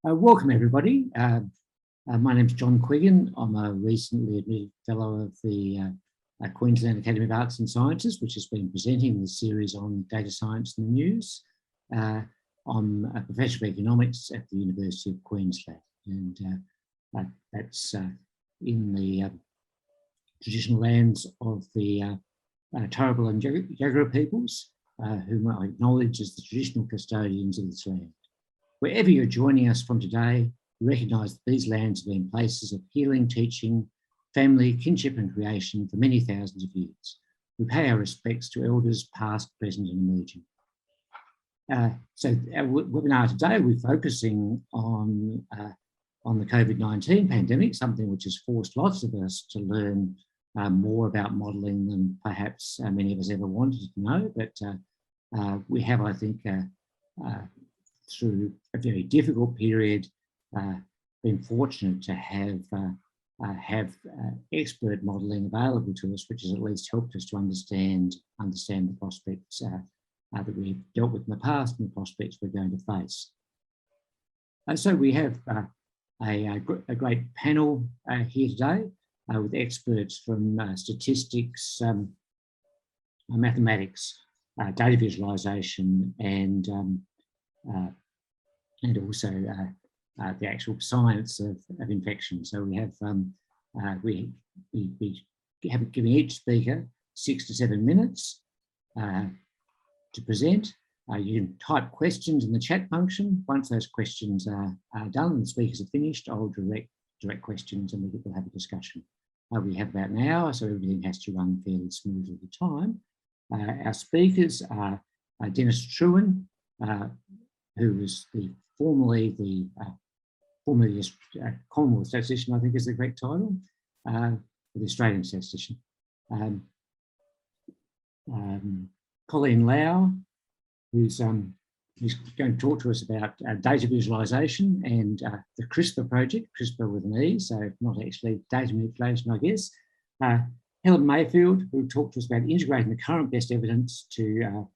Welcome, everybody. My name's John Quiggin. I'm a recently admitted fellow of the Queensland Academy of Arts and Sciences, which has been presenting this series on data science in the news. I'm a professor of economics at the University of Queensland, and that's in the traditional lands of the Turrbal and Jagera peoples, whom I acknowledge as the traditional custodians of this land. Wherever you're joining us from today, we recognise that these lands have been places of healing, teaching, family, kinship and creation for many thousands of years. We pay our respects to elders past, present and emerging. So our webinar today, we're focusing on the COVID-19 pandemic, something which has forced lots of us to learn more about modelling than perhaps many of us ever wanted to know. But we have, I think, through a very difficult period, been fortunate to have expert modelling available to us, which has at least helped us to understand the prospects that we've dealt with in the past and the prospects we're going to face. So we have a great panel here today with experts from statistics, mathematics, data visualisation, and also the actual science of infection. So we have we have given each speaker 6 to 7 minutes to present. You can type questions in the chat function. Once those questions are done and the speakers are finished, I'll direct questions and we'll have a discussion. We have about an hour, so everything has to run fairly smoothly at the time. Our speakers are Dennis Trewin, who was formerly the Commonwealth statistician, I think is the correct title, the Australian statistician. Colleen Lau, who's going to talk to us about data visualisation and the Crispr project, Crispr with an E, so not actually data manipulation, I guess. Helen Mayfield, who will talk to us about integrating the current best evidence to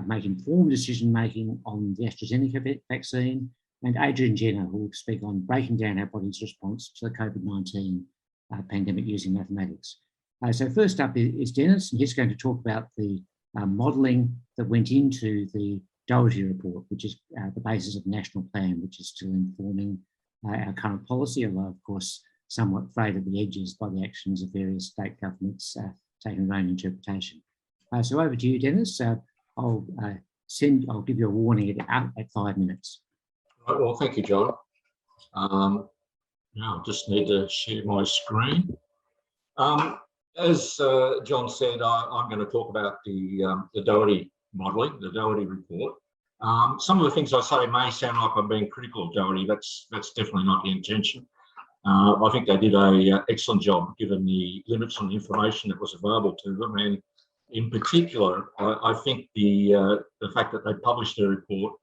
make informed decision making on the AstraZeneca vaccine, and Adrian Jenner, who will speak on breaking down our body's response to the COVID-19 pandemic using mathematics. So first up is Dennis, and he's going to talk about the modelling that went into the Doherty report, which is the basis of the national plan, which is still informing our current policy, although of course somewhat frayed at the edges by the actions of various state governments taking their own interpretation. So over to you, Dennis. I'll give you a warning at 5 minutes. Right, well, thank you, John. Now I just need to share my screen. As John said, I'm going to talk about the Doherty modelling, the Doherty report. Some of the things I say may sound like I'm being critical of Doherty. That's definitely not the intention. I think they did an excellent job given the limits on the information that was available to them, and in particular, I think the fact that they published their report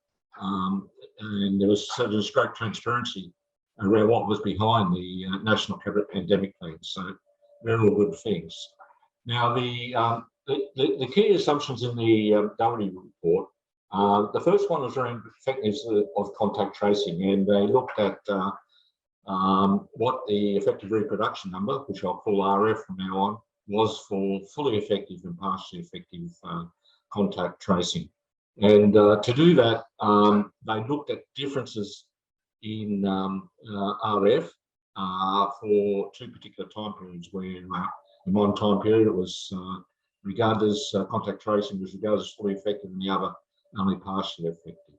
and there was certain great transparency around what was behind the National Pandemic Plan. So they're all good things. Now, the key assumptions in the Doherty report, the first one was around effectiveness of contact tracing, and they looked at what the effective reproduction number, which I'll call RF from now on, was for fully effective and partially effective contact tracing. And to do that, they looked at differences in RF for 2 particular time periods, where in one time period it was regarded as contact tracing was regarded as fully effective and the other only partially effective.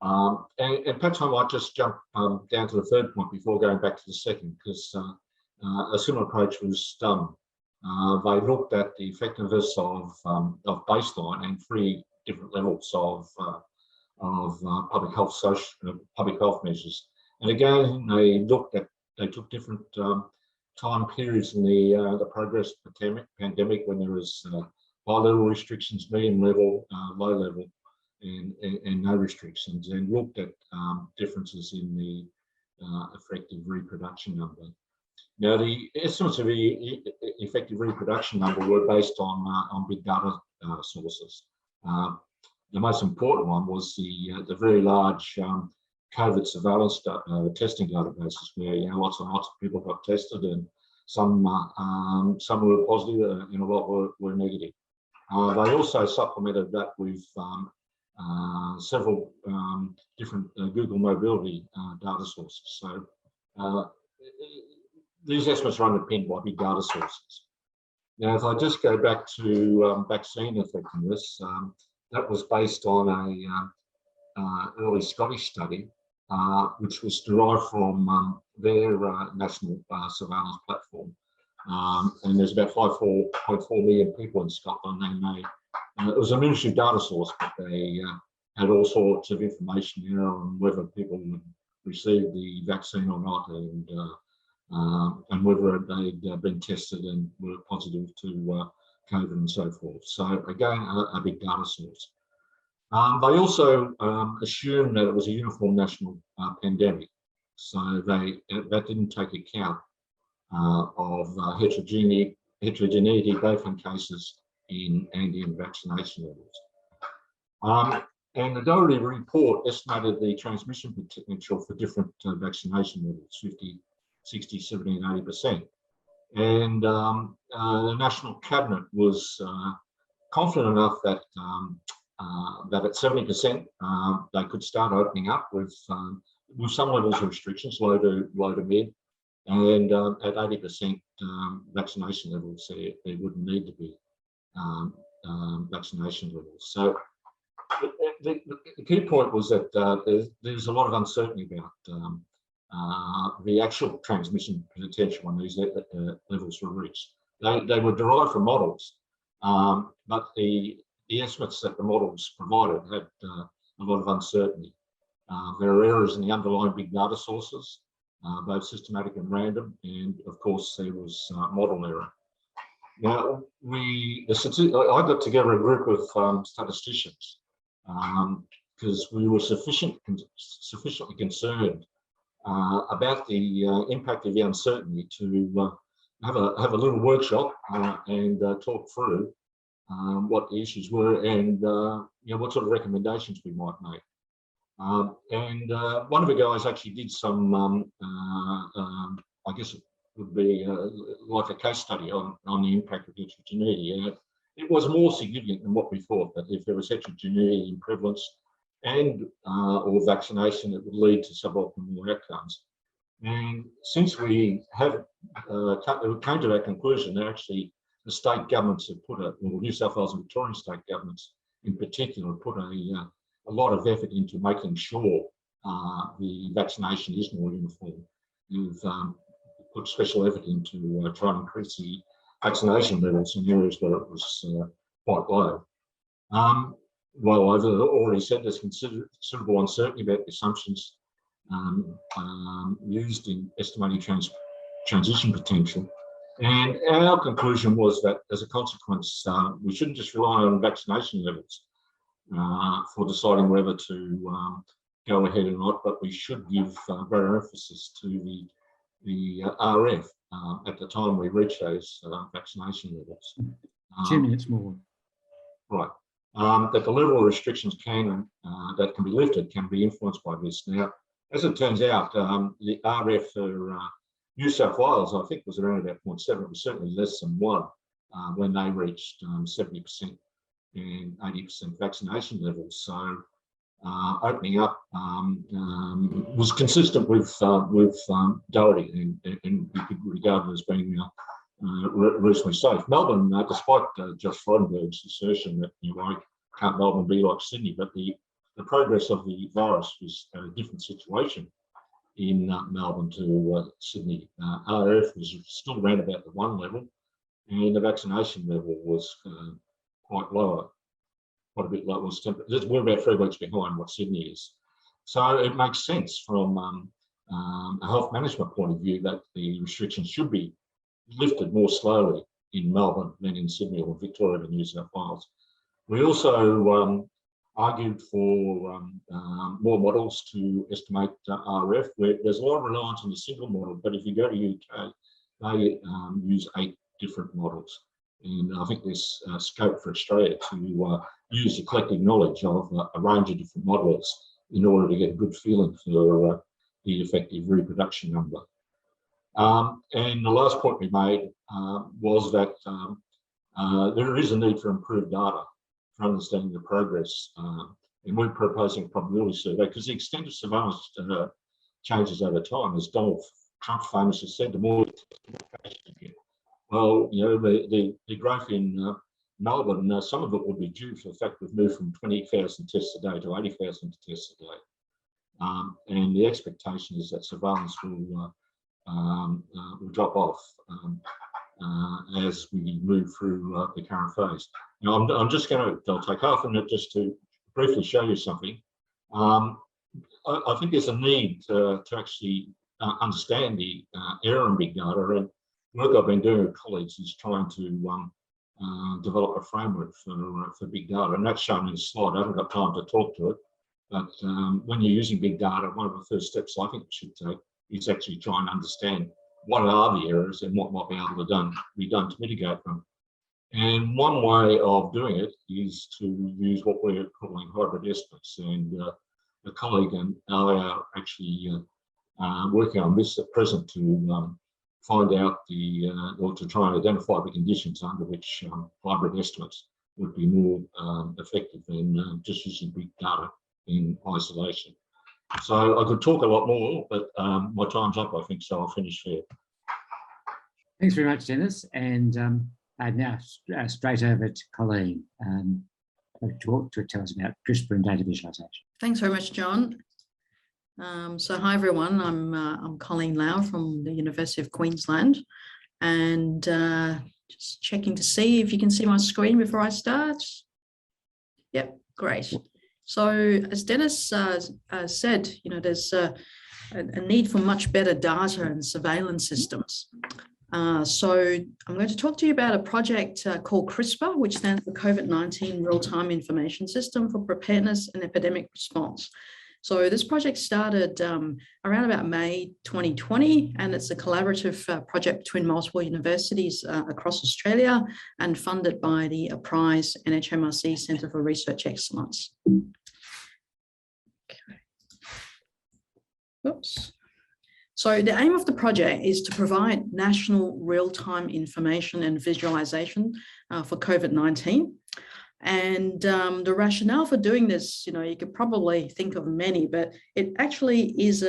And perhaps I might just jump down to the third point before going back to the second, because a similar approach was done. They looked at the effectiveness of baseline and 3 different levels of public health measures. And again, they took different time periods in the progress of the pandemic, when there was high level restrictions, medium level, low level, and no restrictions, and looked at differences in the effective reproduction number. Now, the estimates of the effective reproduction number were based on big data sources. The most important one was the very large COVID surveillance testing databases, where lots and lots of people got tested, and some were positive and a lot were negative. They also supplemented that with several different Google mobility data sources. So these estimates are underpinned by big data sources. Now, if I just go back to vaccine effectiveness, that was based on a early Scottish study, which was derived from their national surveillance platform. And there's about 5.4 million people in Scotland, and it was a military data source, but they had all sorts of information on whether people would receive the vaccine or not, and whether they'd been tested and were positive to COVID and so forth. So again, a big data source. They also assumed that it was a uniform national pandemic, so that didn't take account of heterogeneity both in cases and in vaccination levels. And the Doherty report estimated the transmission potential for different vaccination levels, 50, 60, 70 and 80%. And the National Cabinet was confident enough that that at 70% they could start opening up with some levels of restrictions, low to mid, and at 80% vaccination levels, there wouldn't need to be vaccination levels. So the key point was that there's a lot of uncertainty about the actual transmission potential when these levels were reached. They were derived from models, but the estimates that the models provided had a lot of uncertainty. There are errors in the underlying big data sources, both systematic and random, and of course there was model error. Now, I got together a group of statisticians because we were sufficiently concerned about the impact of the uncertainty to have a little workshop and talk through what the issues were and what sort of recommendations we might make. And one of the guys actually did some, I guess it would be like a case study on the impact of heterogeneity. And it was more significant than what we thought, that if there was heterogeneity in prevalence and or vaccination, it would lead to suboptimal outcomes. And since we have came to that conclusion, that actually the state governments have put New South Wales and Victorian state governments in particular, put a lot of effort into making sure the vaccination is more uniform. You've put special effort into trying to increase the vaccination levels in areas where it was quite low. Well, I've already said there's considerable uncertainty about the assumptions used in estimating transition potential. And our conclusion was that as a consequence, we shouldn't just rely on vaccination levels for deciding whether to go ahead or not, but we should give greater emphasis to the RF at the time we reach those vaccination levels. 2 minutes more. Right. That the level of restrictions that can be lifted can be influenced by this. Now, as it turns out, the RF for New South Wales, I think, was around about 0.7. It was certainly less than 1 when they reached 70% and 80% vaccination levels. So opening up was consistent with Doherty, and we could regard it as being reasonably safe. Melbourne, despite Josh Frydenberg's assertion that why can't Melbourne be like Sydney, but the progress of the virus was a different situation in Melbourne to Sydney. RF was still around about the 1 level, and the vaccination level was quite lower, quite a bit lower. We're about 3 weeks behind what Sydney is. So it makes sense from a health management point of view that the restrictions should be lifted more slowly in Melbourne than in Sydney or Victoria and New South Wales. We also argued for more models to estimate RF, where there's a lot of reliance on the single model, but if you go to UK, they use 8 different models. And I think there's scope for Australia to use the collective knowledge of a range of different models in order to get a good feeling for the effective reproduction number. And the last point we made was that there is a need for improved data for understanding the progress. And we're proposing a probability survey because the extent of surveillance changes over time. As Donald Trump famously said, the more you get. Well, you know, the growth in Melbourne, some of it will be due to the fact we've moved from 20,000 tests a day to 80,000 tests a day. And the expectation is that surveillance will drop off as we move through the current phase. Now, I'm just going to, I'll take half a minute just to briefly show you something. I think there's a need to actually understand the error in big data, and work I've been doing with colleagues is trying to develop a framework for big data, and that's shown in the slide. I haven't got time to talk to it, but when you're using big data, one of the first steps I think you should take is actually try and understand what are the errors and what might be able to be done to mitigate them. And one way of doing it is to use what we're calling hybrid estimates. And a colleague and I are actually working on this at present to find out or to try and identify the conditions under which hybrid estimates would be more effective than just using big data in isolation. So I could talk a lot more, but my time's up, I think, so I'll finish there. Thanks very much, Dennis. And now straight over to Colleen to tell us about CRISPR and data visualization. Thanks very much, John. So hi everyone, I'm Colleen Lau from the University of Queensland, and just checking to see if you can see my screen before I start. Yep, great. So as Dennis said, you know, there's a need for much better data and surveillance systems. So I'm going to talk to you about a project called CRISPR, which stands for COVID-19 Real-Time Information System for Preparedness and Epidemic Response. So this project started around about May 2020, and it's a collaborative project between multiple universities across Australia and funded by the PRIZE NHMRC Centre for Research Excellence. Okay. Oops. So the aim of the project is to provide national real-time information and visualization for COVID-19. And the rationale for doing this, you know, you could probably think of many, but it actually is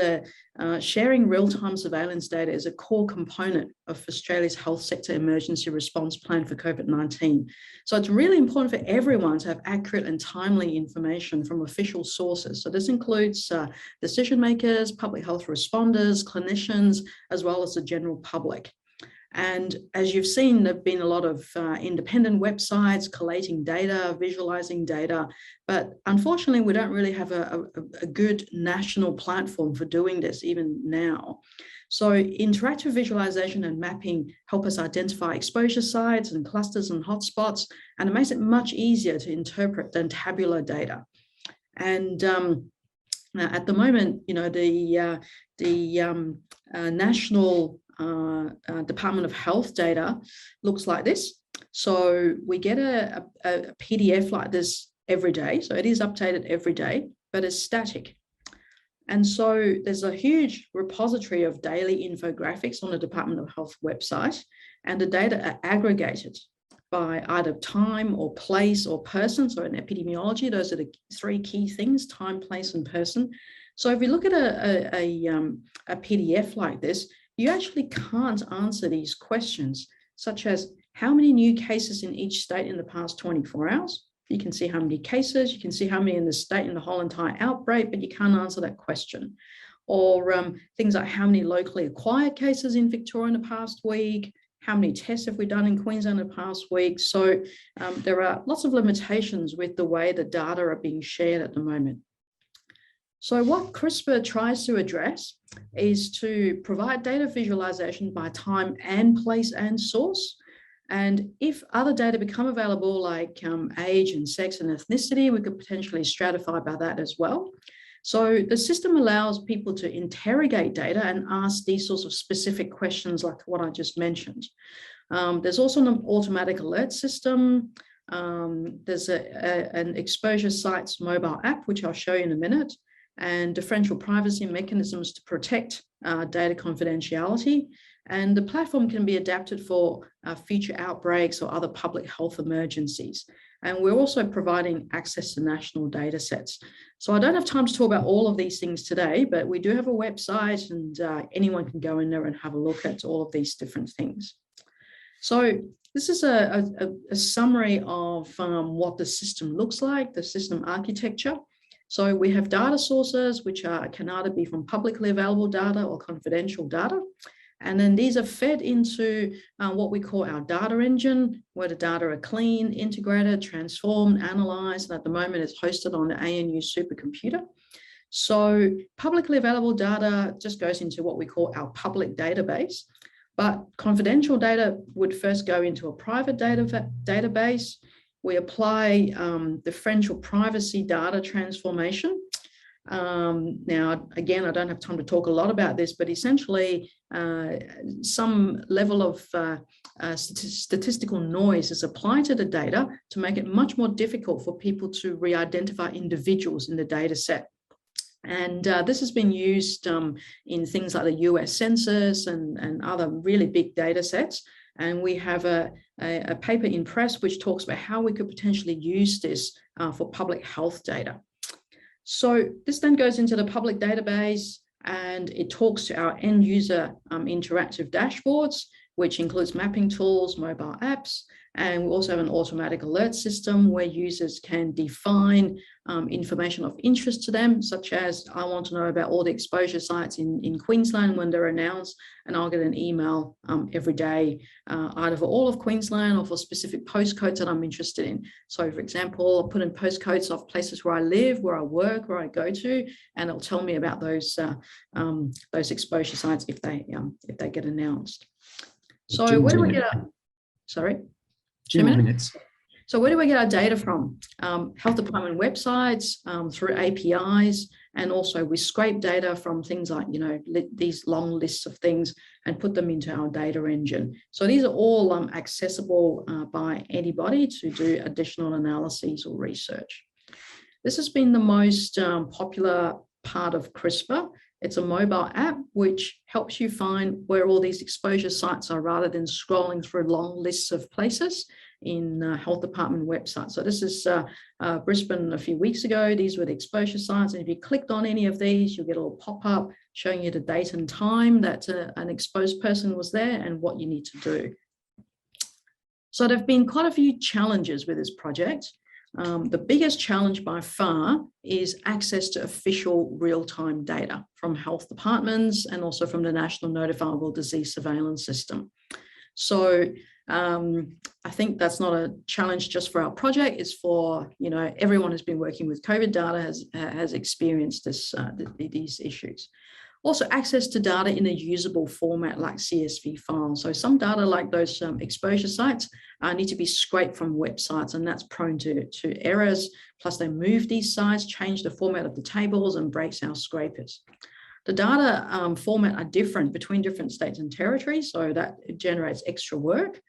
sharing real-time surveillance data is a core component of Australia's health sector emergency response plan for COVID-19. So it's really important for everyone to have accurate and timely information from official sources. So this includes decision makers, public health responders, clinicians, as well as the general public. And as you've seen, there have been a lot of independent websites collating data, visualizing data, but unfortunately, we don't really have a good national platform for doing this even now. So interactive visualization and mapping help us identify exposure sites and clusters and hotspots, and it makes it much easier to interpret than tabular data. And at the moment, you know, the national Department of Health data looks like this. So we get a PDF like this every day. So it is updated every day, but it's static. And so there's a huge repository of daily infographics on the Department of Health website, and the data are aggregated by either time or place or person. So in epidemiology, those are the three key things: time, place, and person. So if we look at a PDF like this, you actually can't answer these questions, such as how many new cases in each state in the past 24 hours. You can see how many cases, you can see how many in the state in the whole entire outbreak, but you can't answer that question. Or things like how many locally acquired cases in Victoria in the past week, how many tests have we done in Queensland in the past week. So there are lots of limitations with the way the data are being shared at the moment. So what CRISPR tries to address is to provide data visualization by time and place and source. And if other data become available, like age and sex and ethnicity, we could potentially stratify by that as well. So the system allows people to interrogate data and ask these sorts of specific questions like what I just mentioned. There's also an automatic alert system. There's an exposure sites mobile app, which I'll show you in a minute. and differential privacy mechanisms to protect data confidentiality. And the platform can be adapted for future outbreaks or other public health emergencies. And we're also providing access to national data sets. So I don't have time to talk about all of these things today, but we do have a website, and anyone can go in there and have a look at all of these different things. So this is a summary of what the system looks like, the system architecture. So we have data sources, which can either be from publicly available data or confidential data. And then these are fed into what we call our data engine, where the data are clean, integrated, transformed, analyzed, and at the moment it's hosted on the ANU supercomputer. So publicly available data just goes into what we call our public database, but confidential data would first go into a private database. We apply differential privacy data transformation. Now, again, I don't have time to talk a lot about this, but essentially some level of statistical noise is applied to the data to make it much more difficult for people to re-identify individuals in the data set. And this has been used in things like the US Census and other really big data sets. And we have a paper in press which talks about how we could potentially use this for public health data. So this then goes into the public database, and it talks to our end user interactive dashboards, which includes mapping tools, mobile apps, and we also have an automatic alert system where users can define information of interest to them, such as I want to know about all the exposure sites in Queensland when they're announced, and I'll get an email every day, either for all of Queensland or for specific postcodes that I'm interested in. So for example, I'll put in postcodes of places where I live, where I work, where I go to, and it'll tell me about those exposure sites if they get announced. So where do we get our, sorry? 2 minutes. So where do we get our data from? Health department websites, through APIs, and also we scrape data from things like, these long lists of things and put them into our data engine. So these are all accessible by anybody to do additional analyses or research. This has been the most popular part of Crispr. It's a mobile app which helps you find where all these exposure sites are rather than scrolling through long lists of places in health department websites. So this is Brisbane a few weeks ago. These were the exposure sites. And if you clicked on any of these, you'll get a little pop-up showing you the date and time that an exposed person was there and what you need to do. So there have been quite a few challenges with this project. The biggest challenge by far is access to official real-time data from health departments and also from the National Notifiable Disease Surveillance System. So I think that's not a challenge just for our project. It's for, everyone who's been working with COVID data has experienced these issues. Also, access to data in a usable format like CSV files. So some data like those exposure sites need to be scraped from websites, and that's prone to errors. Plus they move these sites, change the format of the tables, and breaks our scrapers. The data format are different between different states and territories, so that generates extra work.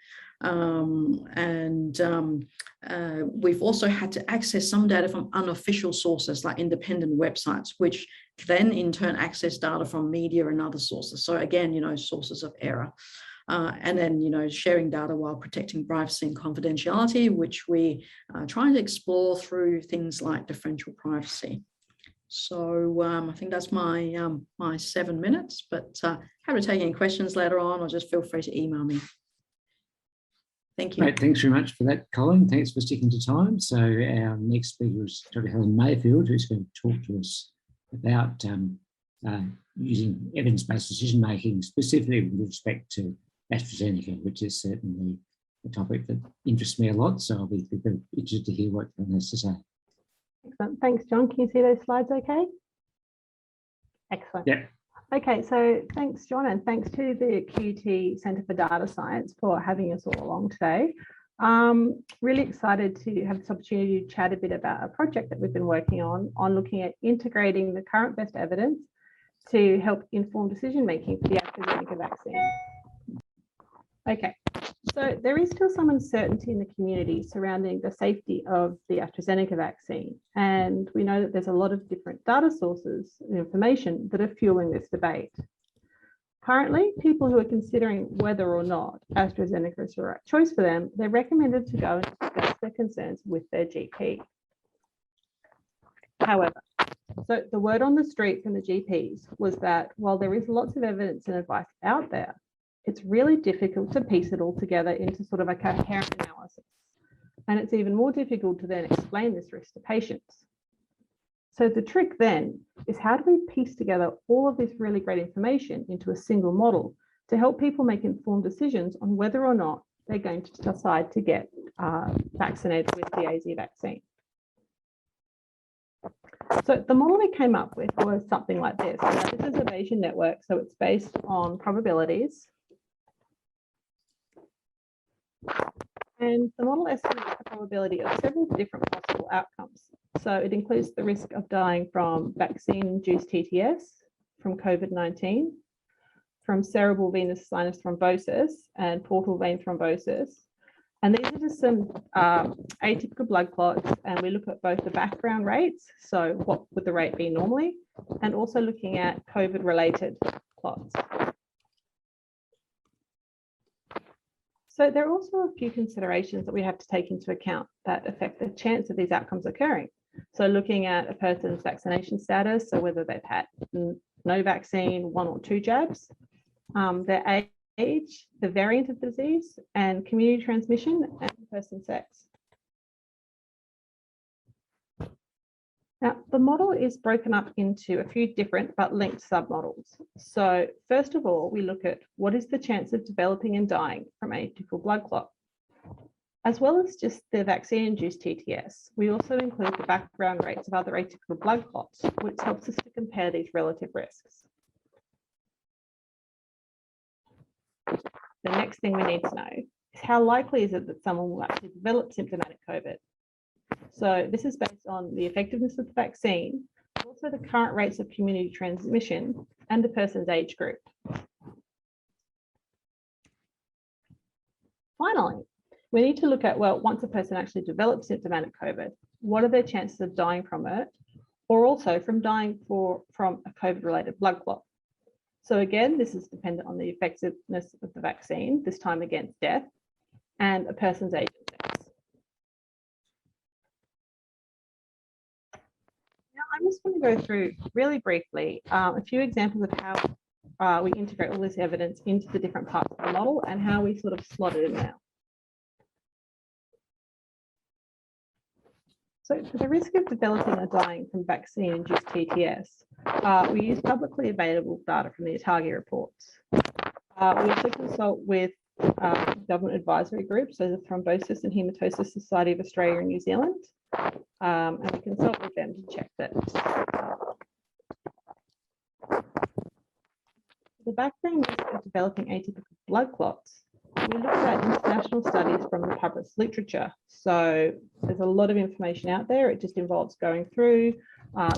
We've also had to access some data from unofficial sources like independent websites, which then in turn access data from media and other sources. So again, sources of error. And then, sharing data while protecting privacy and confidentiality, which we are trying to explore through things like differential privacy. So I think that's my 7 minutes, but happy to take any questions later on, or just feel free to email me. Thank you. Great, thanks very much for that, Colin. Thanks for sticking to time. So our next speaker is Dr. Helen Mayfield, who's going to talk to us about using evidence-based decision-making, specifically with respect to AstraZeneca, which is certainly a topic that interests me a lot. So I'll be very interested to hear what Helen has to say. Excellent. Thanks, John. Can you see those slides okay? Excellent. Yeah. Okay, so thanks, John, and thanks to the QUT Centre for Data Science for having us all along today. Really excited to have this opportunity to chat a bit about a project that we've been working on looking at integrating the current best evidence to help inform decision-making for the AstraZeneca vaccine. Okay, So there is still some uncertainty in the community surrounding the safety of the AstraZeneca vaccine. And we know that there's a lot of different data sources and information that are fueling this debate. Currently, people who are considering whether or not AstraZeneca is the right choice for them, they're recommended to go and discuss their concerns with their GP. However, so the word on the street from the GPs was that while there is lots of evidence and advice out there, it's really difficult to piece it all together into sort of a coherent analysis. And it's even more difficult to then explain this risk to patients. So the trick then is, how do we piece together all of this really great information into a single model to help people make informed decisions on whether or not they're going to decide to get vaccinated with the AZ vaccine? So the model we came up with was something like this. Now, this is a Bayesian network, so it's based on probabilities. And the model estimates the probability of several different possible outcomes. So it includes the risk of dying from vaccine-induced TTS, from COVID-19, from cerebral venous sinus thrombosis and portal vein thrombosis. And these are just some atypical blood clots, and we look at both the background rates, so what would the rate be normally, and also looking at COVID-related clots. So there are also a few considerations that we have to take into account that affect the chance of these outcomes occurring. So looking at a person's vaccination status, so whether they've had no vaccine, 1 or 2 jabs, their age, the variant of the disease, and community transmission, and the person's sex. Now, the model is broken up into a few different but linked submodels. So first of all, we look at what is the chance of developing and dying from atypical blood clot. As well as just the vaccine-induced TTS, we also include the background rates of other atypical blood clots, which helps us to compare these relative risks. The next thing we need to know is, how likely is it that someone will actually develop symptomatic COVID? So this is based on the effectiveness of the vaccine, but also the current rates of community transmission and the person's age group. Finally, we need to look at, well, once a person actually develops symptomatic COVID, what are their chances of dying from it, or also from dying from a COVID-related blood clot? So again, this is dependent on the effectiveness of the vaccine, this time against death, and a person's age and sex. Now, I'm just going to go through really briefly a few examples of how we integrate all this evidence into the different parts of the model and how we sort of slot it in now. So for the risk of developing or dying from vaccine-induced TTS, we use publicly available data from the ATAGI reports. We also consult with government advisory groups, so the Thrombosis and Haematosis Society of Australia and New Zealand, and we consult with them to check that. The background risk of developing atypical blood clots, we looked at international studies from the published literature. So there's a lot of information out there. It just involves going through,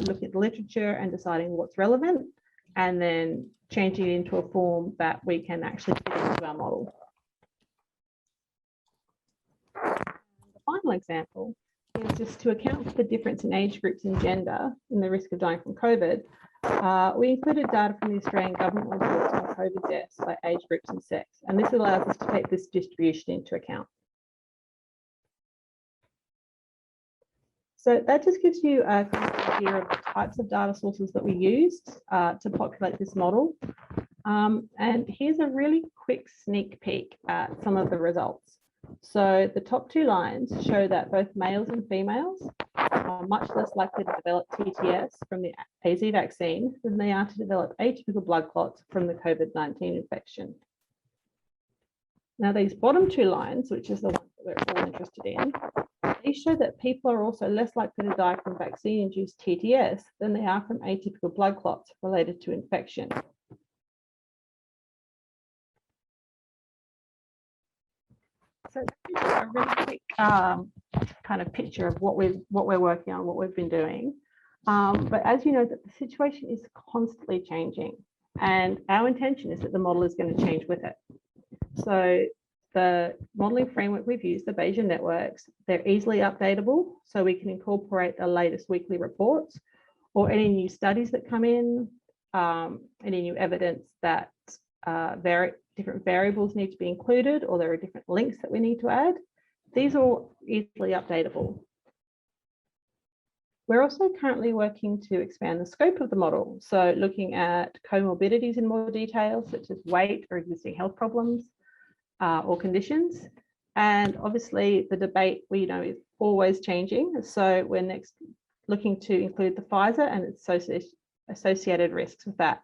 looking at the literature and deciding what's relevant, and then changing it into a form that we can actually fit into our model. And the final example is just to account for the difference in age groups and gender in the risk of dying from COVID. We included data from the Australian government reports on COVID deaths by age groups and sex, and this allows us to take this distribution into account. So that just gives you a kind of idea of the types of data sources that we used to populate this model. And here's a really quick sneak peek at some of the results. So the top 2 lines show that both males and females are much less likely to develop TTS from the AZ vaccine than they are to develop atypical blood clots from the COVID-19 infection. Now, these bottom 2 lines, which is the ones that we're all interested in, they show that people are also less likely to die from vaccine-induced TTS than they are from atypical blood clots related to infection. So that's a really quick kind of picture of what we're working on, what we've been doing. But as you know, that the situation is constantly changing, and our intention is that the model is going to change with it. So the modelling framework we've used, the Bayesian networks, they're easily updatable, so we can incorporate the latest weekly reports or any new studies that come in, any new evidence that different variables need to be included, or there are different links that we need to add. These are all easily updatable. We're also currently working to expand the scope of the model. So looking at comorbidities in more detail, such as weight or existing health problems or conditions. And obviously the debate, we know, is always changing. So we're next looking to include the Pfizer and its associated risks with that.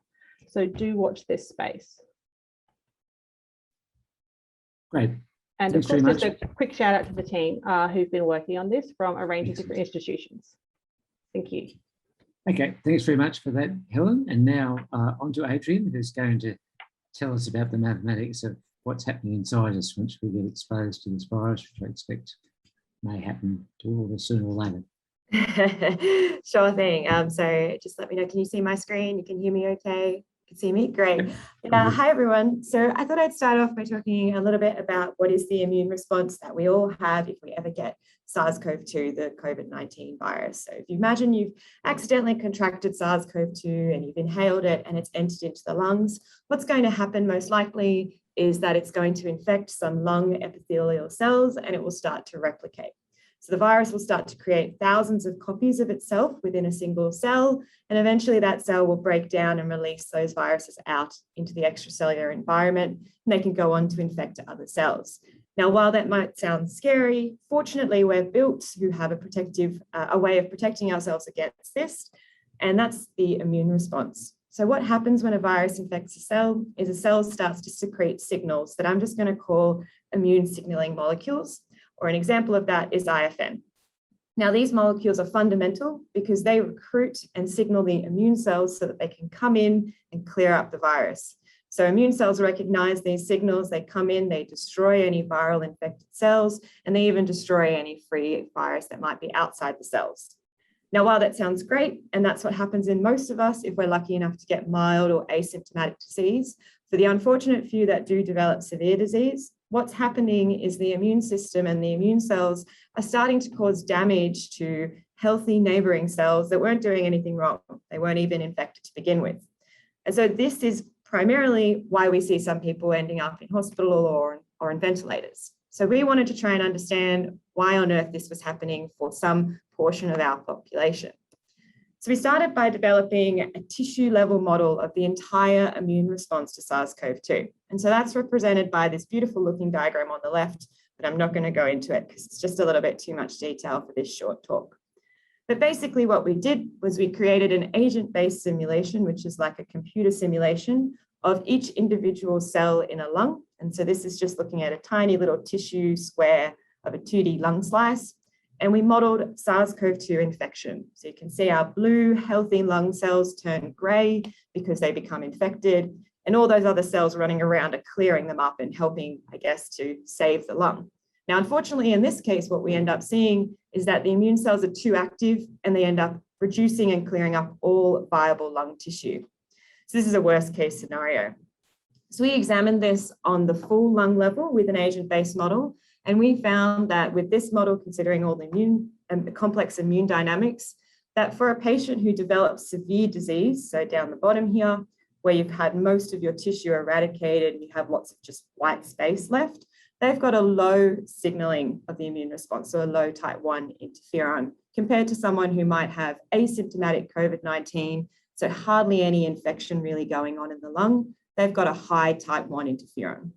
So do watch this space. Great. And Thanks of course, very just a quick shout out to the team who've been working on this from a range of different institutions. Thank you. Okay, thanks very much for that, Helen. And now on to Adrian, who's going to tell us about the mathematics of what's happening inside us once we get exposed to this virus, which I expect may happen to all of us sooner or later. Sure thing. So just let me know, can you see my screen? You can hear me okay? You can see me? Great. Hi, everyone. So I thought I'd start off by talking a little bit about what is the immune response that we all have if we ever get SARS-CoV-2, the COVID-19 virus. So if you imagine you've accidentally contracted SARS-CoV-2 and you've inhaled it and it's entered into the lungs, what's going to happen most likely is that it's going to infect some lung epithelial cells and it will start to replicate. So the virus will start to create thousands of copies of itself within a single cell, and eventually that cell will break down and release those viruses out into the extracellular environment, and they can go on to infect other cells. Now, while that might sound scary, fortunately, we're built to have a way of protecting ourselves against this, and that's the immune response. So what happens when a virus infects a cell is a cell starts to secrete signals that I'm just going to call immune signaling molecules. Or an example of that is IFN. Now, these molecules are fundamental because they recruit and signal the immune cells so that they can come in and clear up the virus. So immune cells recognize these signals, they come in, they destroy any viral infected cells, and they even destroy any free virus that might be outside the cells. Now, while that sounds great, and that's what happens in most of us if we're lucky enough to get mild or asymptomatic disease, for the unfortunate few that do develop severe disease, what's happening is the immune system and the immune cells are starting to cause damage to healthy neighboring cells that weren't doing anything wrong. They weren't even infected to begin with. And so this is primarily why we see some people ending up in hospital or in ventilators. So we wanted to try and understand why on earth this was happening for some portion of our population. So we started by developing a tissue level model of the entire immune response to SARS-CoV-2. And so that's represented by this beautiful looking diagram on the left, but I'm not going to go into it because it's just a little bit too much detail for this short talk. But basically what we did was we created an agent-based simulation, which is like a computer simulation of each individual cell in a lung. And so this is just looking at a tiny little tissue square of a 2D lung slice. And we modeled SARS-CoV-2 infection. So you can see our blue healthy lung cells turn gray because they become infected, and all those other cells running around are clearing them up and helping, I guess, to save the lung. Now, unfortunately, in this case, what we end up seeing is that the immune cells are too active and they end up reducing and clearing up all viable lung tissue. So this is a worst case scenario. So we examined this on the full lung level with an agent-based model. And we found that with this model, considering all the the complex immune dynamics, that for a patient who develops severe disease, so down the bottom here, where you've had most of your tissue eradicated and you have lots of just white space left, they've got a low signaling of the immune response, so a low type 1 interferon, compared to someone who might have asymptomatic COVID-19, so hardly any infection really going on in the lung. They've got a high type 1 interferon.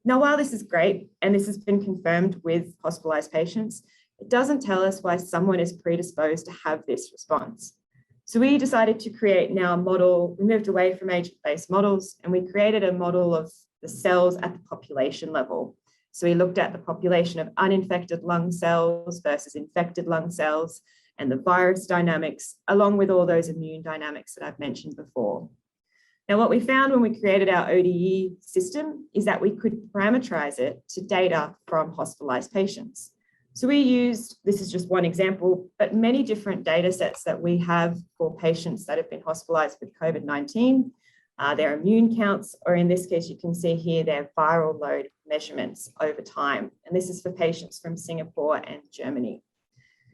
Now, while this is great, and this has been confirmed with hospitalized patients, it doesn't tell us why someone is predisposed to have this response. So we decided to create now a model. We moved away from agent-based models, and we created a model of the cells at the population level. So we looked at the population of uninfected lung cells versus infected lung cells and the virus dynamics, along with all those immune dynamics that I've mentioned before. Now, what we found when we created our ODE system is that we could parameterize it to data from hospitalized patients. So we used, this is just one example, but many different data sets that we have for patients that have been hospitalized with COVID-19. their immune counts, or in this case, you can see here their viral load measurements over time. And this is for patients from Singapore and Germany.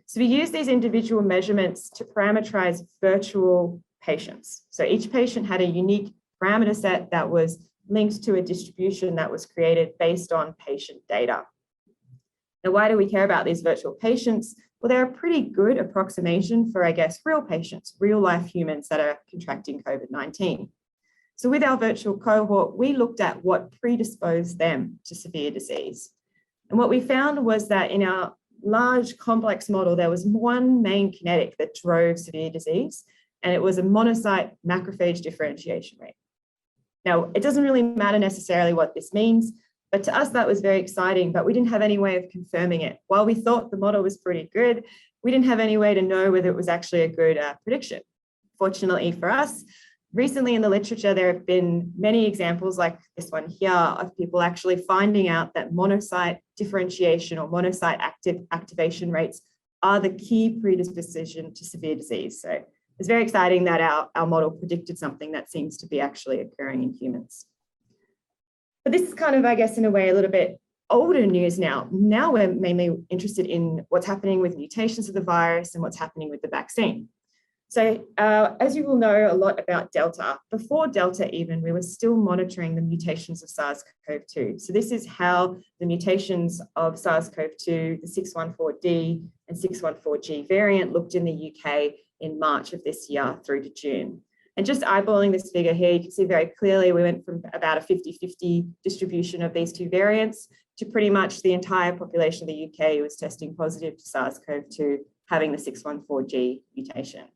So we use these individual measurements to parameterize virtual patients. So each patient had a unique parameter set that was linked to a distribution that was created based on patient data. Now, why do we care about these virtual patients? Well, they're a pretty good approximation for, I guess, real patients, real life humans that are contracting COVID-19. So with our virtual cohort, we looked at what predisposed them to severe disease. And what we found was that in our large complex model, there was one main kinetic that drove severe disease, and it was a monocyte macrophage differentiation rate. Now, it doesn't really matter necessarily what this means, but to us, that was very exciting, but we didn't have any way of confirming it. While we thought the model was pretty good, we didn't have any way to know whether it was actually a good prediction. Fortunately for us, recently in the literature, there have been many examples like this one here of people actually finding out that monocyte differentiation or monocyte activation rates are the key predisposition to severe disease. So it's very exciting that our model predicted something that seems to be actually occurring in humans. But this is kind of, I guess, in a way, a little bit older news now. Now we're mainly interested in what's happening with mutations of the virus and what's happening with the vaccine. So as you will know a lot about Delta, before Delta even, we were still monitoring the mutations of SARS-CoV-2. So this is how the mutations of SARS-CoV-2, the 614D and 614G variant looked in the UK in March of this year through to June. And just eyeballing this figure here, you can see very clearly we went from about a 50-50 distribution of these two variants to pretty much the entire population of the UK was testing positive to SARS-CoV-2 having the 614G mutation.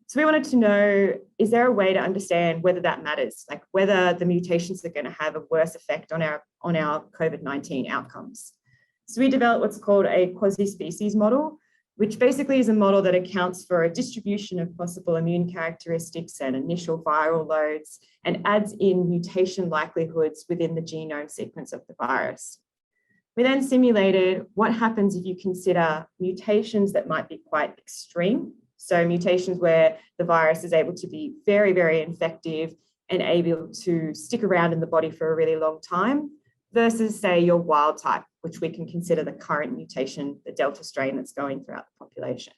So we wanted to know, is there a way to understand whether that matters, like whether the mutations are going to have a worse effect on our COVID-19 outcomes? So we developed what's called a quasi-species model, which basically is a model that accounts for a distribution of possible immune characteristics and initial viral loads and adds in mutation likelihoods within the genome sequence of the virus. We then simulated what happens if you consider mutations that might be quite extreme. So mutations where the virus is able to be very, very infective and able to stick around in the body for a really long time versus, say, your wild type, which we can consider the current mutation, the Delta strain that's going throughout the population.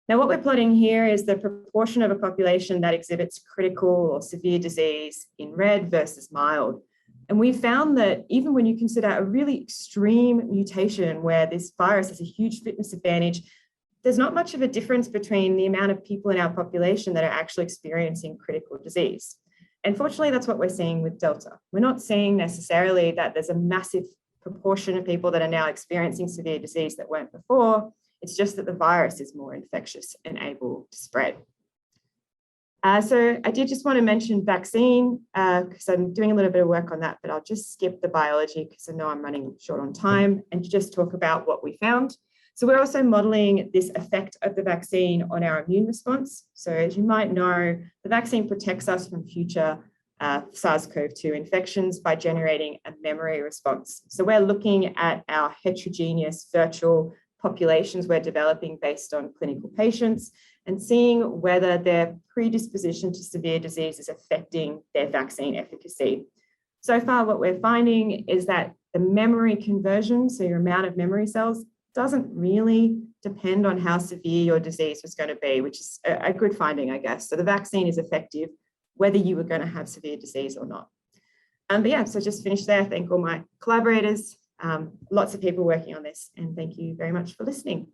Now, what we're plotting here is the proportion of a population that exhibits critical or severe disease in red versus mild. And we found that even when you consider a really extreme mutation where this virus has a huge fitness advantage, there's not much of a difference between the amount of people in our population that are actually experiencing critical disease. And fortunately, that's what we're seeing with Delta. We're not seeing necessarily that there's a massive proportion of people that are now experiencing severe disease that weren't before. It's just that the virus is more infectious and able to spread. So I did just want to mention vaccine because I'm doing a little bit of work on that, but I'll just skip the biology because I know I'm running short on time and just talk about what we found. So we're also modeling this effect of the vaccine on our immune response. So as you might know, the vaccine protects us from future SARS-CoV-2 infections by generating a memory response. So we're looking at our heterogeneous virtual populations we're developing based on clinical patients and seeing whether their predisposition to severe disease is affecting their vaccine efficacy. So far, what we're finding is that the memory conversion, so your amount of memory cells, doesn't really depend on how severe your disease was going to be, which is a good finding, I guess. So the vaccine is effective whether you were going to have severe disease or not. But yeah, so just finish there. Thank all my collaborators, lots of people working on this, and thank you very much for listening.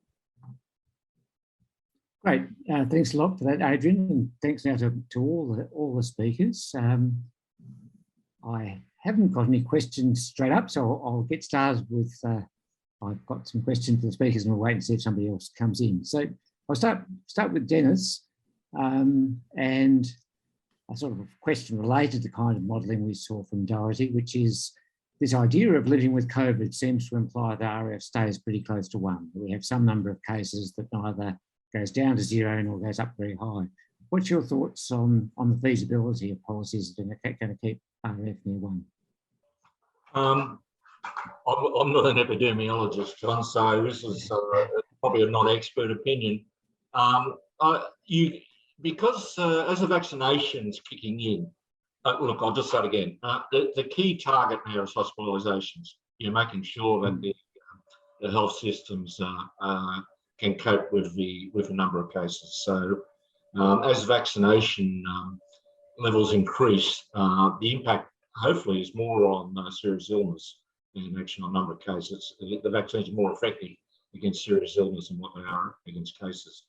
Great, thanks a lot for that, Adrian, and thanks now to all the speakers. I haven't got any questions straight up, so I'll get started with. I've got some questions for the speakers, and we'll wait and see if somebody else comes in. So I'll start with Dennis, and a sort of question related to the kind of modelling we saw from Dorothy, which is this idea of living with COVID seems to imply the RF stays pretty close to 1. We have some number of cases that neither goes down to 0 nor goes up very high. What's your thoughts on the feasibility of policies that are going to keep RF near 1? I'm not an epidemiologist, John, so this is probably a non-expert opinion. Because as the vaccination's kicking in, Look, I'll just say it again. The key target now is hospitalisations. You're making sure that the health systems can cope with the number of cases. So as vaccination levels increase, the impact hopefully is more on serious illness than actually on number of cases. The vaccines are more effective against serious illness than what they are against cases.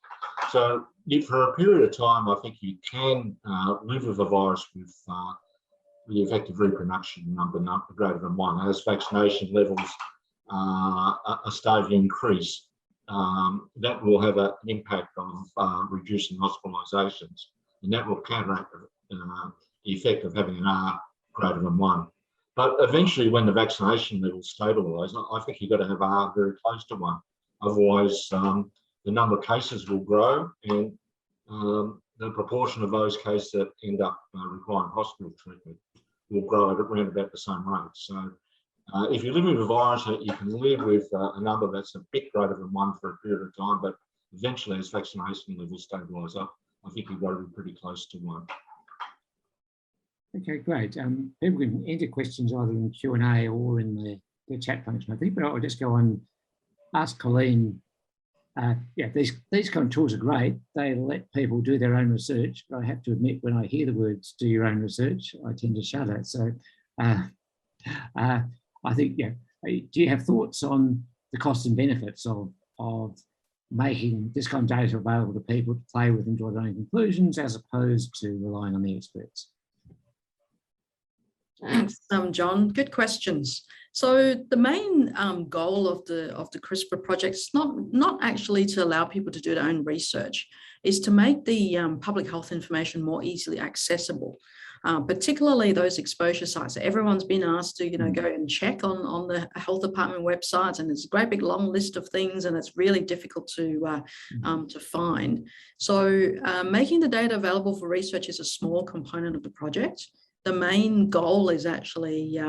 So for a period of time, I think you can live with the virus with the effective reproduction number greater than 1. As vaccination levels are starting to increase, that will have an impact of reducing hospitalisations, and that will counteract the effect of having an R greater than 1. But eventually, when the vaccination levels stabilise, I think you've got to have R very close to 1. Otherwise, the number of cases will grow, and the proportion of those cases that end up requiring hospital treatment will grow at around about the same rate. So if you live with a virus, you can live with a number that's a bit greater than 1 for a period of time, but eventually as vaccination levels stabilise up, I think you've got to be pretty close to 1. Okay, great. People can enter questions either in Q&A or in the chat function, I think, but I'll just go on, ask Colleen. Yeah, these kind of tools are great. They let people do their own research, but I have to admit, when I hear the words "do your own research," I tend to shudder. So, I think, yeah. Do you have thoughts on the costs and benefits of making this kind of data available to people to play with and draw their own conclusions, as opposed to relying on the experts? Thanks, John. Good questions. So the main goal of the Crispr project is not actually to allow people to do their own research, is to make the public health information more easily accessible, particularly those exposure sites. So everyone's been asked to go and check on the health department websites, and there's a great big long list of things, and it's really difficult to find. So making the data available for research is a small component of the project. The main goal is actually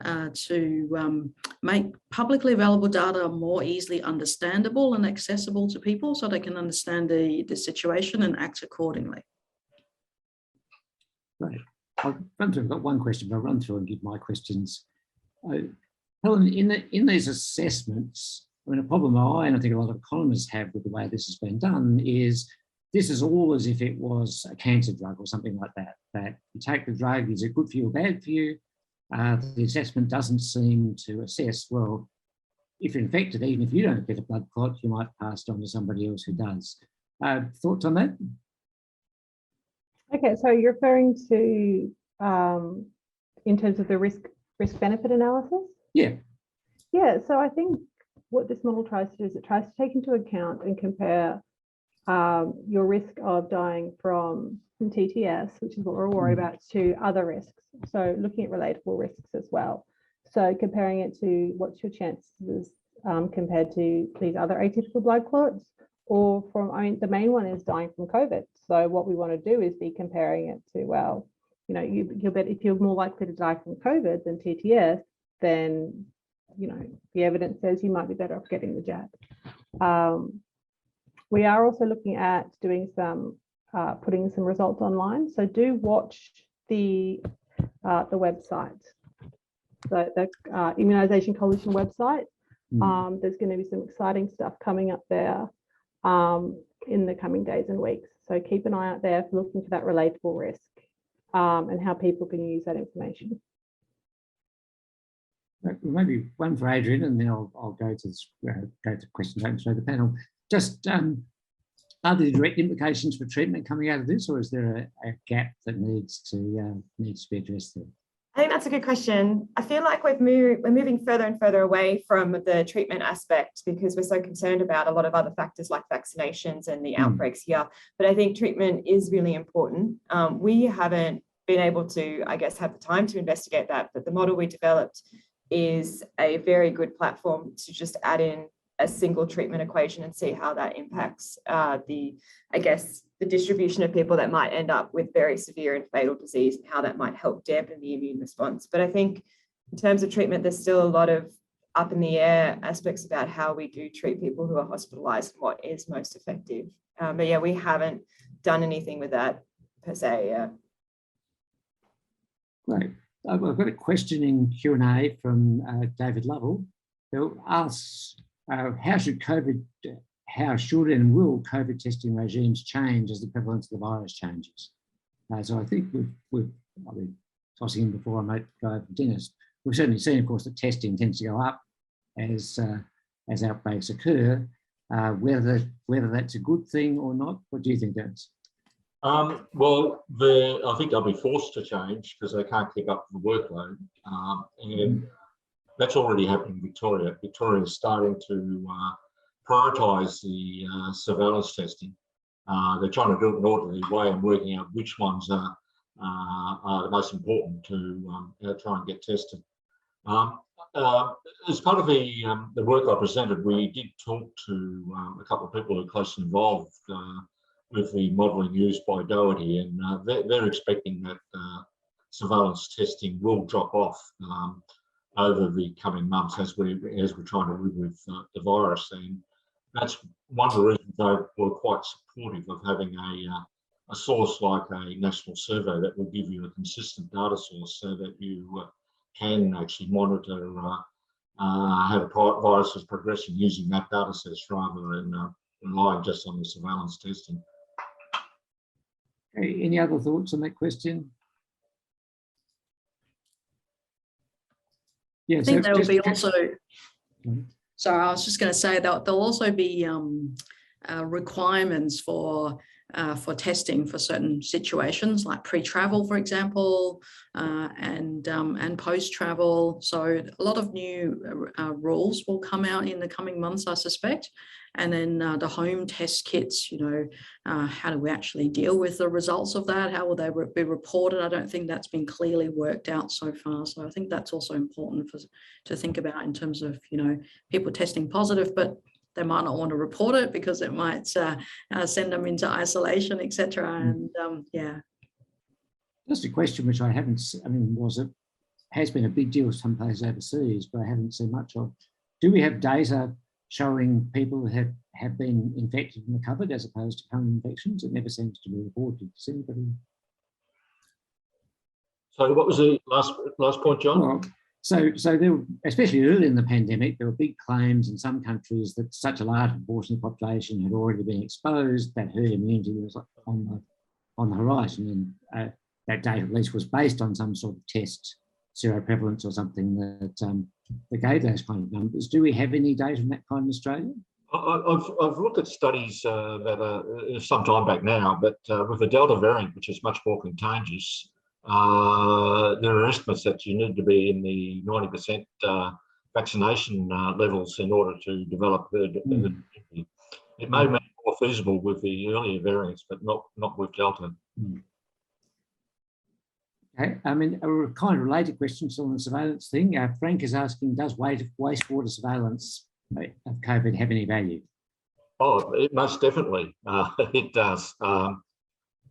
to make publicly available data more easily understandable and accessible to people, so they can understand the situation and act accordingly. Right. I'll run through. I've got one question, but I'll run through and give my questions. Helen, in these assessments, I mean, a problem and I think a lot of economists have with the way this has been done is this is all as if it was a cancer drug or something like that, that you take the drug, is it good for you or bad for you? The assessment doesn't seem to assess, well, if you're infected, even if you don't get a blood clot, you might pass it on to somebody else who does. Thoughts on that? Okay, so you're referring to in terms of the risk-benefit analysis? Yeah. Yeah, so I think what this model tries to do is it tries to take into account and compare your risk of dying from TTS, which is what we're worried about, to other risks. So looking at relatable risks as well. So comparing it to what's your chances compared to these other atypical blood clots, or from, I mean, the main one is dying from COVID. So what we want to do is be comparing it to, well, you'll bet if you're more likely to die from COVID than TTS, then, the evidence says you might be better off getting the jab. We are also looking at doing some, putting some results online. So do watch the website, so the Immunisation Coalition website. There's going to be some exciting stuff coming up there in the coming days and weeks. So keep an eye out there for looking for that relatable risk and how people can use that information. Maybe one for Adrian, and then I'll go to questions open through the panel. Just are there direct implications for treatment coming out of this, or is there a gap that needs to be addressed there? I think that's a good question. I feel like we're moving further and further away from the treatment aspect because we're so concerned about a lot of other factors like vaccinations and the outbreaks here. But I think treatment is really important. We haven't been able to, I guess, have the time to investigate that, but the model we developed is a very good platform to just add in a single treatment equation and see how that impacts the distribution of people that might end up with very severe and fatal disease and how that might help dampen the immune response. But I think in terms of treatment, there's still a lot of up in the air aspects about how we do treat people who are hospitalized and what is most effective. But yeah, we haven't done anything with that per se. Great. I've got a question in Q&A from David Lovell, who asks, how should and will COVID testing regimes change as the prevalence of the virus changes? So I think I've been tossing in before I might go over to Dennis. We've certainly seen, of course, that testing tends to go up as outbreaks occur. Whether that's a good thing or not, what do you think, Dennis? Well, I think they'll be forced to change because they can't keep up with the workload, and that's already happening in Victoria. Victoria is starting to prioritise the surveillance testing. They're trying to do it in an orderly way and working out which ones are the most important to try and get tested. As part of the work I presented, we did talk to a couple of people who are closely involved with the modelling used by Doherty, and they're expecting that surveillance testing will drop off over the coming months as we're trying to live with the virus. And that's one of the reasons they were quite supportive of having a source like a national survey that will give you a consistent data source so that you can actually monitor how the virus is progressing using that data set rather than relying just on the surveillance testing. Okay, any other thoughts on that question? Yeah, I think there will be also. So I was just going to say that there'll also be requirements for testing for certain situations, like pre-travel, for example, and post-travel. So a lot of new rules will come out in the coming months, I suspect. And then the home test kits, how do we actually deal with the results of that? How will they be reported? I don't think that's been clearly worked out so far. So I think that's also important to think about in terms of, people testing positive, but they might not want to report it because it might send them into isolation, etc. And yeah. Just a question which I haven't, has been a big deal some places overseas, but I haven't seen much of. Do we have data showing people who have been infected and recovered as opposed to home infections? It never seems to be reported. Does anybody? So what was the last point, John? Well, so there were, especially early in the pandemic, there were big claims in some countries that such a large proportion of the population had already been exposed that herd immunity was on the horizon, and that data at least was based on some sort of test, seroprevalence or something that gave those kind of numbers. Do we have any data on that kind in Australia? I've looked at studies that are some time back now, but with the Delta variant, which is much more contagious, there are estimates that you need to be in the 90% vaccination levels in order to develop herd immunity. It may be more feasible with the earlier variants, but not with Delta. Okay, a kind of related question on the surveillance thing. Frank is asking, does wastewater surveillance of COVID have any value? Oh, it most definitely. It does.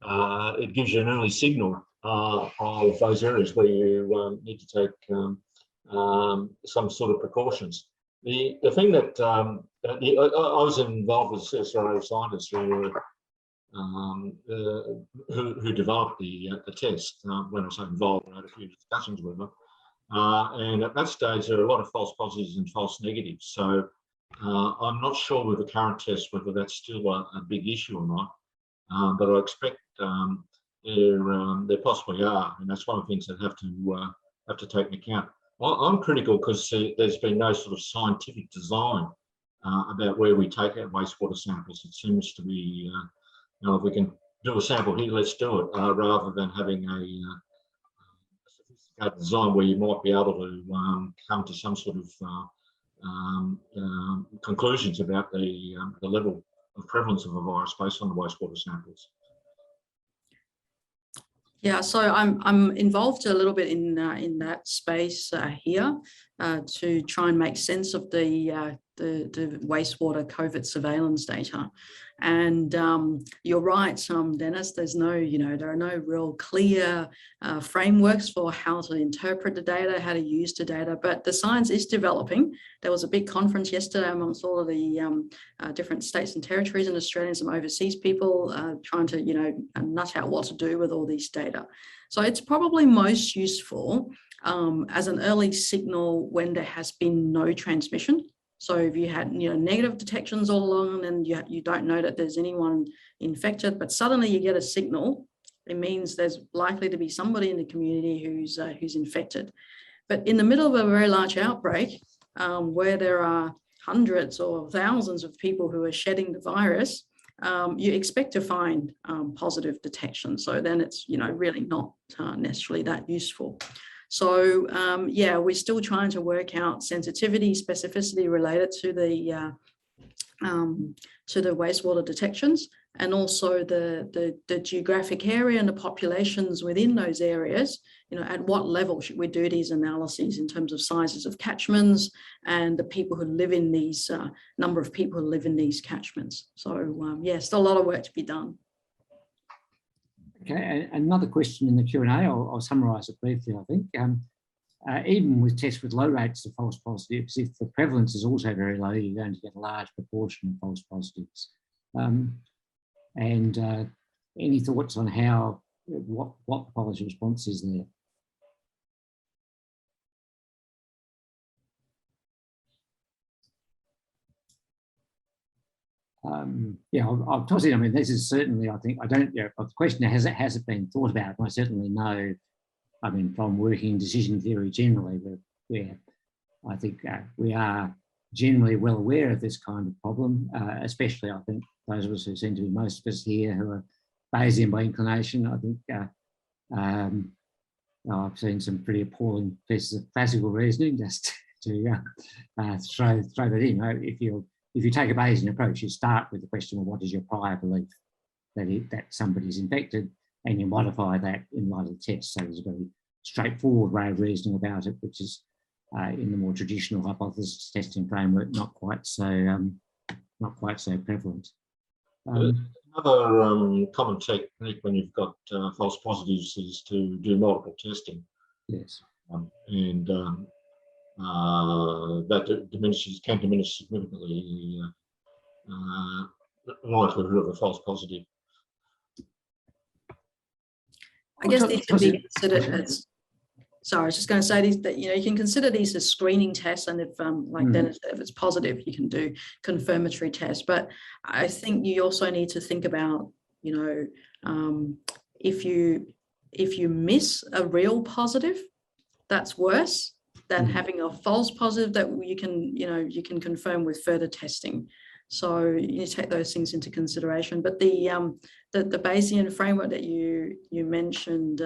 It gives you an early signal of those areas where you need to take some sort of precautions. The thing that I was involved with CSIRO scientists who developed the test. When I say involved, I had a few discussions with them. And at that stage, there are a lot of false positives and false negatives. So I'm not sure with the current test whether that's still a big issue or not. But I expect there possibly are, and that's one of the things that have to take into account. I'm critical because there's been no sort of scientific design about where we take our wastewater samples. It seems to be, if we can do a sample here, let's do it, rather than having a sophisticated design where you might be able to come to some sort of conclusions about the level of prevalence of a virus based on the wastewater samples. Yeah, so I'm involved a little bit in that space here to try and make sense of the the wastewater COVID surveillance data. And you're right, Dennis, there are no real clear frameworks for how to interpret the data, how to use the data, but the science is developing. There was a big conference yesterday amongst all of the different states and territories and Australians and overseas people trying to, nut out what to do with all these data. So it's probably most useful as an early signal when there has been no transmission. So if you had negative detections all along and then you don't know that there's anyone infected, but suddenly you get a signal, it means there's likely to be somebody in the community who's infected. But in the middle of a very large outbreak, where there are hundreds or thousands of people who are shedding the virus, you expect to find positive detection. So then it's really not necessarily that useful. So yeah, we're still trying to work out sensitivity, specificity related to the wastewater detections, and also the geographic area and the populations within those areas. At what level should we do these analyses in terms of sizes of catchments and the people who live in these number of people who live in these catchments. So yeah, still a lot of work to be done. Okay, another question in the Q&A, I'll summarise it briefly, I think. Even with tests with low rates of false positives, if the prevalence is also very low, you're going to get a large proportion of false positives. Any thoughts on what the policy response is there? Yeah, I'll toss it. I mean, this is certainly, I think, the question has it been thought about? And I certainly know, I mean, from working in decision theory generally, where I think we are generally well aware of this kind of problem, especially, I think, those of us who seem to be most of us here who are Bayesian by inclination. I think I've seen some pretty appalling pieces of classical reasoning, just to throw that in. If you take a Bayesian approach, you start with the question of what is your prior belief that somebody's infected, and you modify that in light of the test. So there's a very straightforward way of reasoning about it, which is in the more traditional hypothesis testing framework, not quite so prevalent. Another common technique when you've got false positives is to do multiple testing. Yes. That can diminish significantly the likelihood of a false positive. I guess these can be considered as, sorry, I was just going to say these, that you can consider these as screening tests, and if like Dennis said, if it's positive, you can do confirmatory tests. But I think you also need to think about, if you miss a real positive, that's worse than having a false positive that you can confirm with further testing. So you take those things into consideration. But the Bayesian framework that you mentioned,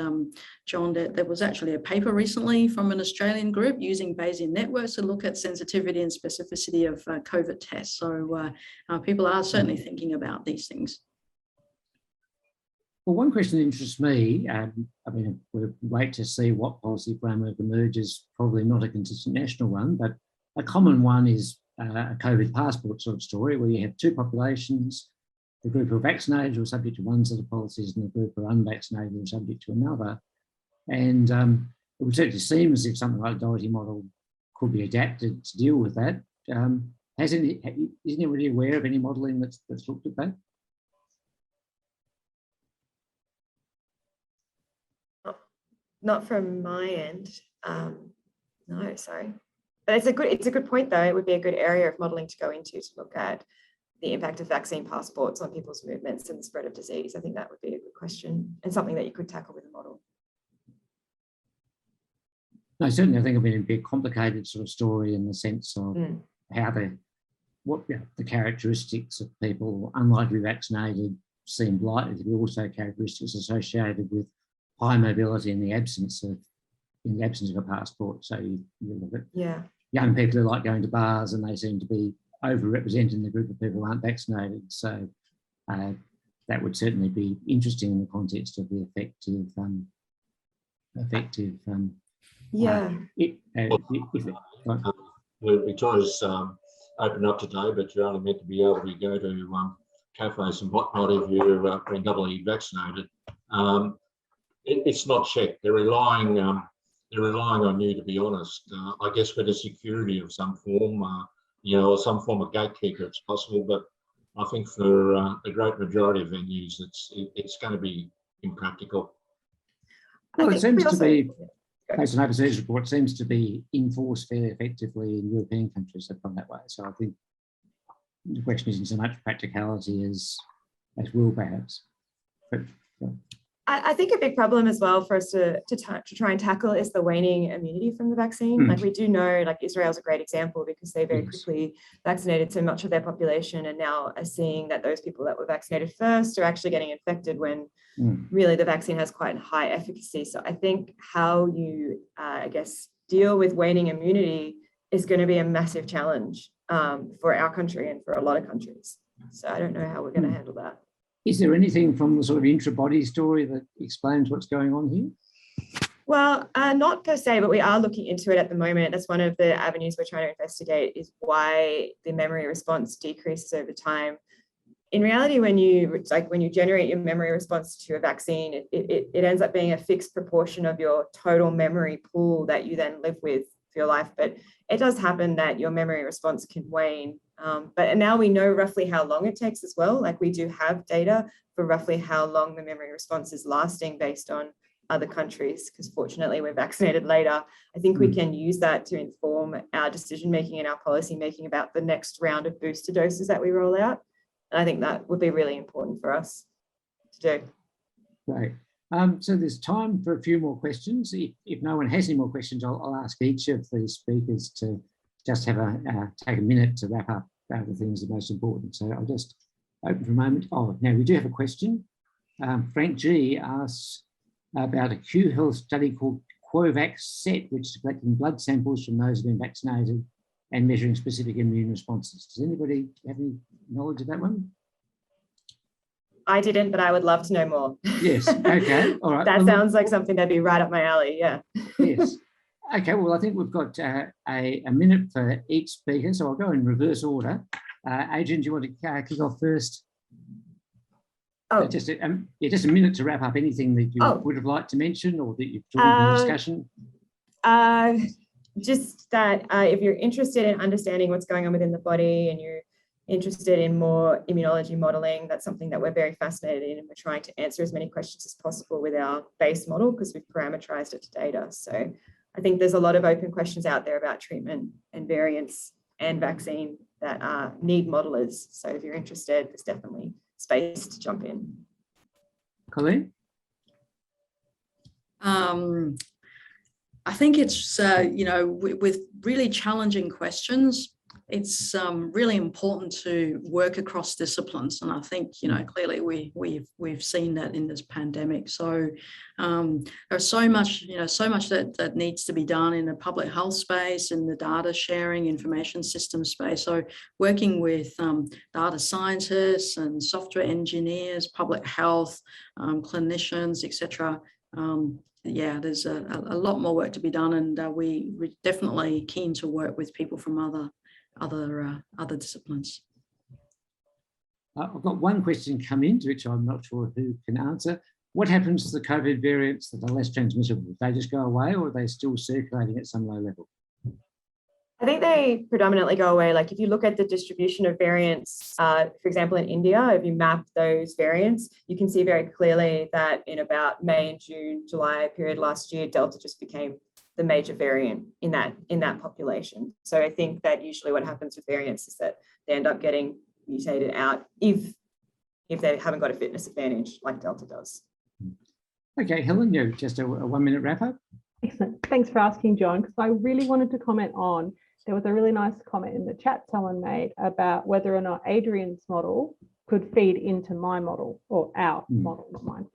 John, there was actually a paper recently from an Australian group using Bayesian networks to look at sensitivity and specificity of COVID tests. So people are certainly thinking about these things. Well, one question that interests me, I mean, we'll wait to see what policy framework emerges, probably not a consistent national one, but a common one is a COVID passport sort of story, where you have two populations, the group who are vaccinated who are subject to one set of policies and the group who are unvaccinated who are subject to another. And it would certainly seem as if something like a Doherty model could be adapted to deal with that. Isn't anybody aware of any modelling that's looked at that? Not from my end. No, sorry. But it's a good point though. It would be a good area of modelling to go into, to look at the impact of vaccine passports on people's movements and the spread of disease. I think that would be a good question and something that you could tackle with a model. No, certainly I think it'd be a complicated sort of story in the sense of how the characteristics of people unlikely to be vaccinated seem likely to be also characteristics associated with high mobility in the absence of a passport. So you look at young people who like going to bars, and they seem to be overrepresented in the group of people who aren't vaccinated. So that would certainly be interesting in the context of the Victoria's opened up today, but you're only meant to be able to go to cafes and whatnot if you've been doubly vaccinated. It's not checked. They're relying on you, to be honest. I guess with a security of some form, or some form of gatekeeper, it's possible. But I think for a great majority of venues, it's going to be impractical. Well, it seems to be, based on overseas report, seems to be enforced fairly effectively in European countries that come that way. So I think the question isn't so much practicality as will, perhaps. But, I think a big problem as well for us to try and tackle is the waning immunity from the vaccine. Like we do know, like Israel's a great example because they very quickly vaccinated so much of their population and now are seeing that those people that were vaccinated first are actually getting infected when really the vaccine has quite high efficacy. So I think how you, deal with waning immunity is going to be a massive challenge for our country and for a lot of countries. So I don't know how we're going to handle that. Is there anything from the sort of intra-body story that explains what's going on here? Well, not per se, but we are looking into it at the moment. That's one of the avenues we're trying to investigate, is why the memory response decreases over time. In reality, when you generate your memory response to a vaccine, it ends up being a fixed proportion of your total memory pool that you then live with for your life. But it does happen that your memory response can wane. But now we know roughly how long it takes as well. Like we do have data for roughly how long the memory response is lasting based on other countries, because fortunately we're vaccinated later. I think we can use that to inform our decision making and our policy making about the next round of booster doses that we roll out. And I think that would be really important for us to do. Great. So there's time for a few more questions. If no one has any more questions, I'll ask each of the speakers to just have take a minute to wrap up the things that are most important. So I'll just open for a moment. Oh, now we do have a question. Frank G asks about a Q Health study called QUT Centre, which is collecting blood samples from those who have been vaccinated and measuring specific immune responses. Does anybody have any knowledge of that one? I didn't, but I would love to know more. Yes, okay, all right. That sounds like something that'd be right up my alley, yeah. Yes. Okay, well, I think we've got a minute for each speaker, so I'll go in reverse order. Adrian, do you want to kick off first? Oh. Just a minute to wrap up anything that you would have liked to mention or that you've joined in the discussion. Just that if you're interested in understanding what's going on within the body and you're interested in more immunology modeling, that's something that we're very fascinated in, and we're trying to answer as many questions as possible with our base model because we've parameterized it to data. So I think there's a lot of open questions out there about treatment and variants and vaccine that need modelers. So if you're interested, there's definitely space to jump in. Colleen? I think it's, with really challenging questions, it's really important to work across disciplines. And I think, clearly we've seen that in this pandemic. So there's so much that needs to be done in the public health space, in the data sharing, information system space. So working with data scientists and software engineers, public health, clinicians, etc. There's a lot more work to be done, and we're definitely keen to work with people from other disciplines. I've got one question come in, which I'm not sure who can answer. What happens to the COVID variants that are less transmissible? Do they just go away, or are they still circulating at some low level? I think they predominantly go away. Like if you look at the distribution of variants, for example, in India, if you map those variants, you can see very clearly that in about May, June, July period last year, Delta just became the major variant in that population. So I think that usually what happens with variants is that they end up getting mutated out if they haven't got a fitness advantage like Delta does. Okay, Helen, you just a 1 minute wrap up. Excellent. Thanks for asking, John, because I really wanted to comment on, there was a really nice comment in the chat someone made about whether or not Adrian's model could feed into my model, or our model, not mine.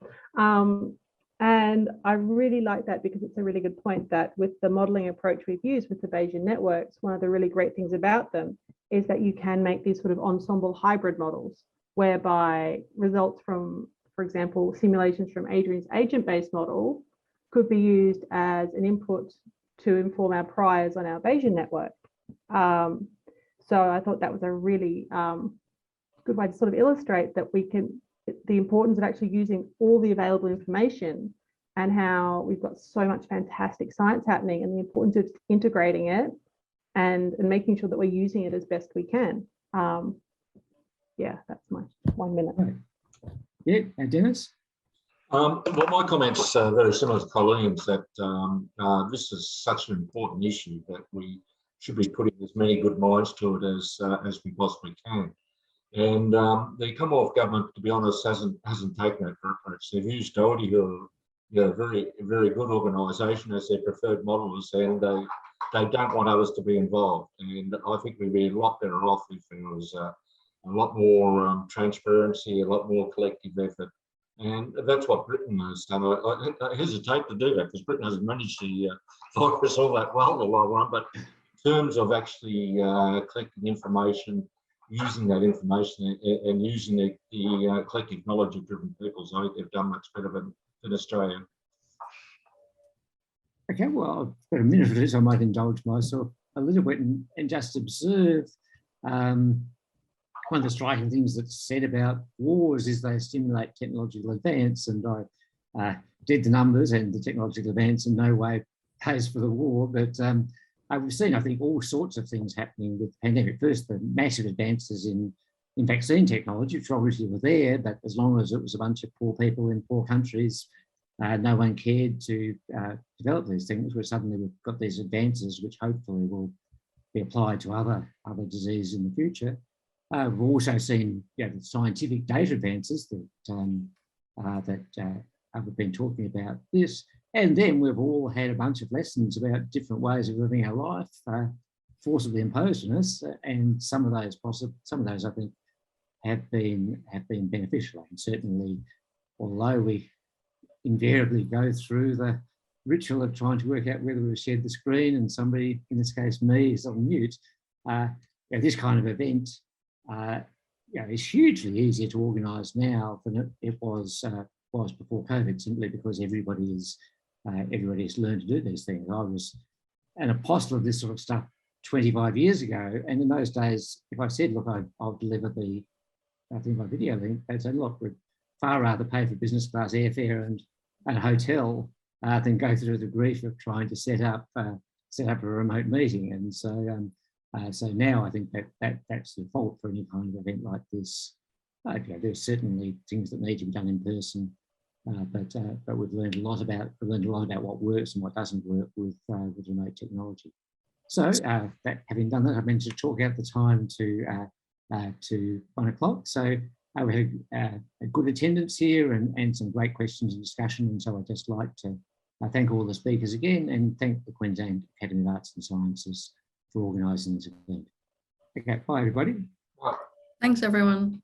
And I really like that because it's a really good point that with the modeling approach we've used with the Bayesian networks, one of the really great things about them is that you can make these sort of ensemble hybrid models whereby results from, for example, simulations from Adrian's agent-based model could be used as an input to inform our priors on our Bayesian network. So I thought that was a really good way to sort of illustrate that the importance of actually using all the available information and how we've got so much fantastic science happening and the importance of integrating it and making sure that we're using it as best we can. Yeah, that's my 1 minute. Right. Yeah, and Dennis? Well, my comments are very similar to Colleen's, that this is such an important issue that we should be putting as many good minds to it as we possibly can. And the Commonwealth Government, to be honest, hasn't taken that approach. They've used Doherty, who are a very good organisation, as their preferred models, and they don't want others to be involved. And I think we'd be a lot better off if there was a lot more transparency, a lot more collective effort. And that's what Britain has done. I hesitate to do that because Britain hasn't managed the virus all that well in the long run. But in terms of actually collecting information, using that information and using the collective knowledge of different peoples, I think they've done much better than Australia. Okay, well, I've got a minute or two, so I might indulge myself a little bit and just observe one of the striking things that's said about wars is they stimulate technological advance, and I did the numbers, and the technological advance in no way pays for the war, but we've seen, I think, all sorts of things happening with the pandemic. First, the massive advances in vaccine technology, which obviously were there, but as long as it was a bunch of poor people in poor countries, no one cared to develop these things, where suddenly we've got these advances, which hopefully will be applied to other diseases in the future. We've also seen the scientific data advances that we've been talking about this. And then we've all had a bunch of lessons about different ways of living our life forcibly imposed on us, and some of those I think have been beneficial. And certainly, although we invariably go through the ritual of trying to work out whether we've shared the screen and somebody, in this case me, is on mute, this kind of event is hugely easier to organise now than it was before COVID, simply because everybody has learned to do these things. I was an apostle of this sort of stuff 25 years ago, and in those days, if I said, look, I'll deliver my video link, they'd say, look, we'd far rather pay for business class airfare and a hotel than go through the grief of trying to set up a remote meeting. And so now I think that's the fault for any kind of event like this. There's certainly things that need to be done in person, but we've learned a lot about what works and what doesn't work with remote technology. So having done that, I meant to talk out the time to 1 o'clock. So we had a good attendance here and some great questions and discussion. And so I'd just like to thank all the speakers again and thank the Queensland Academy of Arts and Sciences for organising this event. Okay, bye everybody. Thanks everyone.